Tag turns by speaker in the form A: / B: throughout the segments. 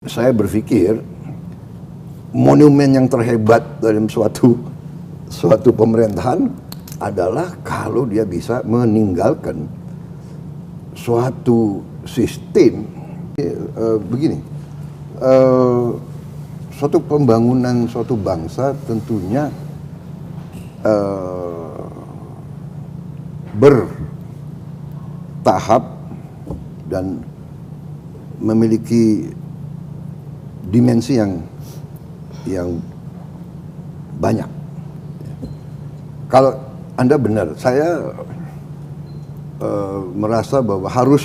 A: Saya berpikir monumen yang terhebat dalam suatu pemerintahan adalah kalau dia bisa meninggalkan suatu sistem begini. Suatu pembangunan suatu bangsa tentunya bertahap dan memiliki dimensi yang banyak. Kalau Anda benar, saya merasa bahwa harus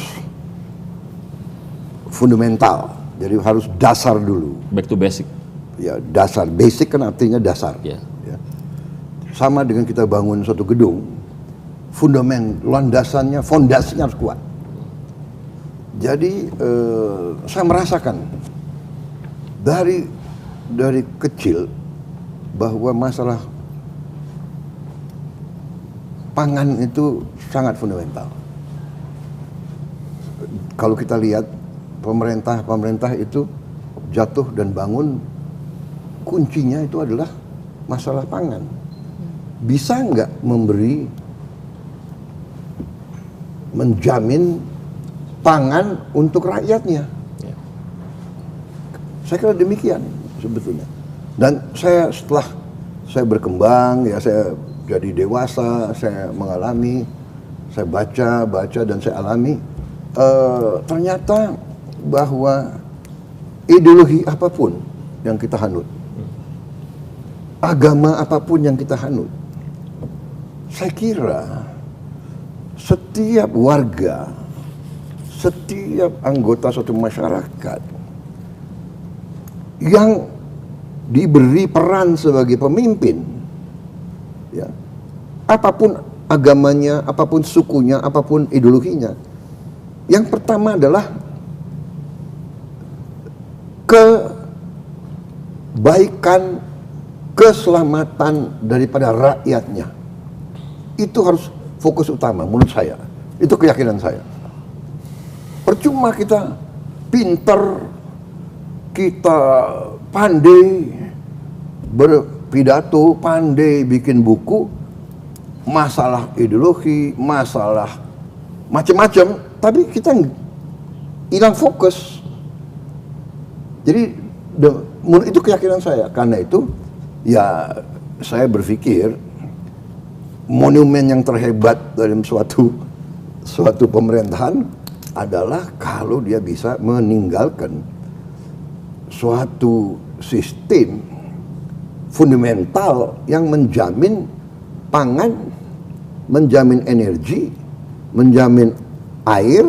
A: fundamental, jadi harus dasar dulu.
B: Back to basic.
A: Ya, dasar. Basic kan artinya dasar.
B: Yeah.
A: Ya. Sama dengan kita bangun suatu gedung, landasannya, fondasinya harus kuat. Jadi saya merasakan dari kecil bahwa masalah pangan itu sangat fundamental. Kalau kita lihat pemerintah itu jatuh dan bangun, kuncinya itu adalah masalah pangan. Bisa nggak menjamin pangan untuk rakyatnya?
B: Ya.
A: Saya kira demikian sebetulnya. Dan setelah saya berkembang, ya saya jadi dewasa, saya mengalami, saya baca dan saya alami, ternyata bahwa ideologi apapun yang kita hanut, agama apapun yang kita hanut, saya kira setiap warga, setiap anggota suatu masyarakat yang diberi peran sebagai pemimpin, ya, apapun agamanya, apapun sukunya, apapun ideologinya, yang pertama adalah kebaikan, keselamatan daripada rakyatnya. Itu harus fokus utama menurut saya. Itu keyakinan saya. Percuma kita pinter, kita pandai berpidato, pandai bikin buku, masalah ideologi, masalah macam-macam, tapi kita hilang fokus. Jadi itu keyakinan saya. Karena itu ya saya berpikir monumen yang terhebat dalam suatu pemerintahan adalah kalau dia bisa meninggalkan suatu sistem fundamental yang menjamin pangan, menjamin energi, menjamin air,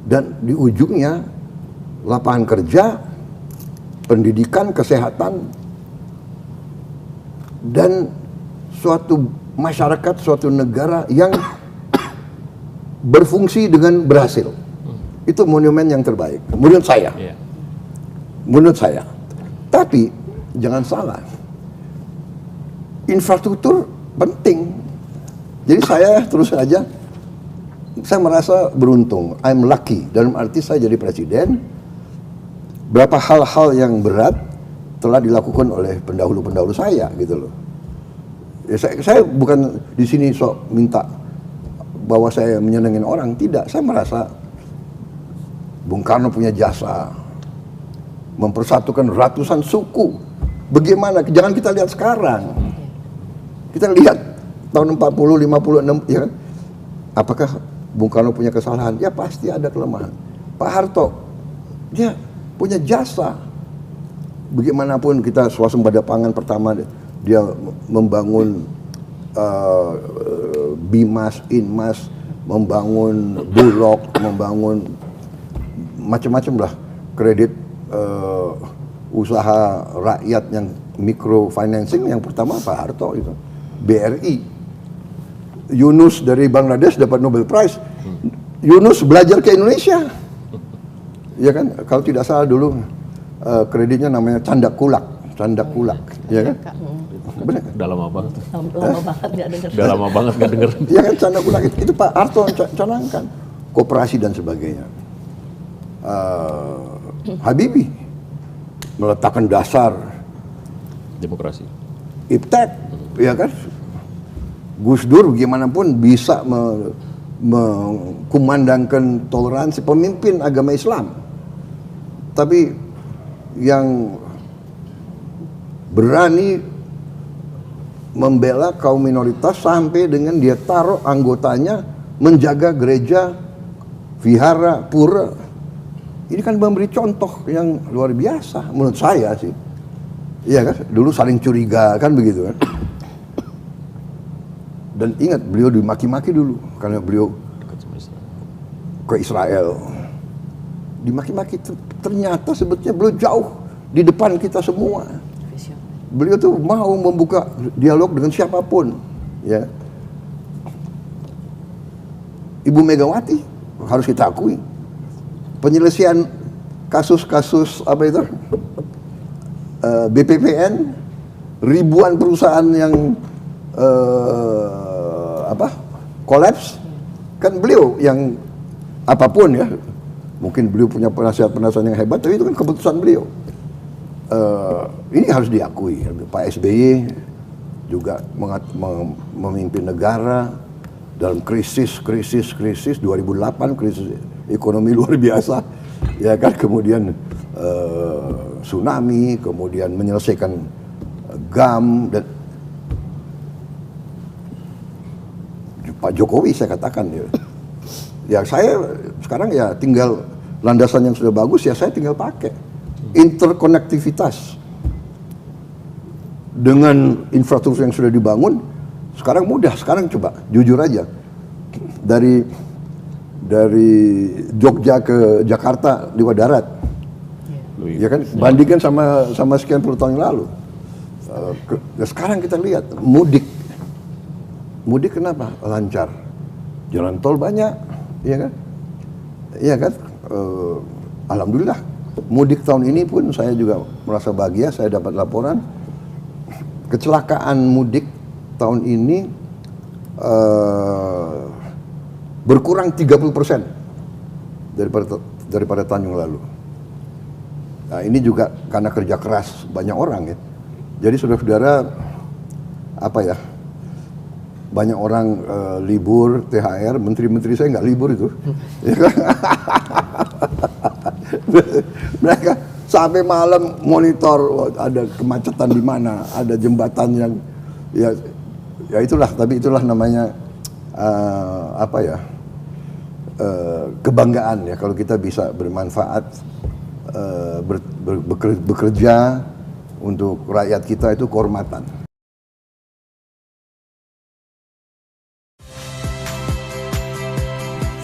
A: dan di ujungnya lapangan kerja, pendidikan, kesehatan, dan suatu masyarakat, suatu negara yang berfungsi dengan berhasil. Itu monumen yang terbaik menurut saya.
B: Yeah.
A: Menurut saya. Tapi jangan salah, infrastruktur penting. Jadi saya terus saja, saya merasa beruntung, I'm lucky, dalam arti saya jadi presiden. Berapa hal-hal yang berat telah dilakukan oleh pendahulu saya gitu loh. Ya, saya bukan di sini sok minta bahwa saya menyenangin orang, tidak. Saya merasa Bung Karno punya jasa mempersatukan ratusan suku. Bagaimana? Jangan kita lihat sekarang. Kita lihat tahun 40, 56, ya kan? Apakah Bung Karno punya kesalahan? Ya pasti ada kelemahan. Pak Harto, dia punya jasa. Bagaimanapun kita swasembada pangan pertama, dia membangun Bimas, Inmas, membangun Bulog, membangun macam-macam lah kredit usaha rakyat yang micro financing. Yang pertama Pak Harto itu, BRI. Yunus dari Bangladesh dapat Nobel Prize. Yunus belajar ke Indonesia, ya kan? Kalau tidak salah dulu kreditnya namanya Canda Kulak, ya kan? Benar kan?
B: Udah lama banget.
C: Lama banget nggak denger.
B: Udah lama banget nggak denger.
A: Ya kan, Canda Kulak itu Pak Harto canangkan, koperasi dan sebagainya. Habibie meletakkan dasar
B: Demokrasi.
A: iptek, ya kan? Gus Dur bagaimanapun bisa mengkumandangkan toleransi, pemimpin agama Islam. Tapi yang berani membela kaum minoritas sampai dengan dia taruh anggotanya menjaga gereja, vihara, pura. Ini kan memberi contoh yang luar biasa menurut saya sih. Iya kan? Dulu saling curiga kan begitu kan. Dan ingat beliau dimaki-maki dulu karena beliau ke Israel. Dimaki-maki, ternyata sebetulnya beliau jauh di depan kita semua. Beliau tuh mau membuka dialog dengan siapapun, ya. Ibu Megawati harus kita akui, penyelesaian kasus-kasus apa itu, BPPN, ribuan perusahaan yang kolaps, kan beliau yang apapun ya, mungkin beliau punya penasihat-penasihat yang hebat, tapi itu kan keputusan beliau. Ini harus diakui. Pak SBY juga memimpin negara dalam krisis 2008, krisis ekonomi luar biasa, ya kan, kemudian tsunami, kemudian menyelesaikan GAM, dan Pak Jokowi saya katakan ya saya sekarang ya tinggal landasan yang sudah bagus, ya saya tinggal pakai interkonektivitas dengan infrastruktur yang sudah dibangun. Sekarang mudah, sekarang coba jujur aja, dari Jogja ke Jakarta lewat darat, ya kan, bandingkan sama sekian puluh tahun yang lalu. Sekarang kita lihat mudik kenapa lancar, jalan tol banyak, ya kan, alhamdulillah. Mudik tahun ini pun saya juga merasa bahagia, saya dapat laporan kecelakaan mudik tahun ini berkurang 30% daripada tahun yang lalu. Nah, ini juga karena kerja keras banyak orang ya. Jadi saudara-saudara, banyak orang libur, THR, menteri-menteri saya nggak libur itu. Mereka sampai malam monitor, ada kemacetan di mana, ada jembatan yang ya itulah, tapi itulah namanya kebanggaan ya, kalau kita bisa bermanfaat, bekerja untuk rakyat kita, itu kehormatan.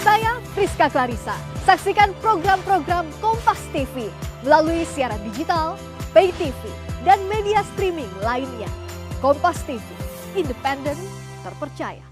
C: Saya Friska Clarissa. Saksikan program-program Kompas TV melalui siaran digital, pay TV, dan media streaming lainnya. Kompas TV, independen, terpercaya.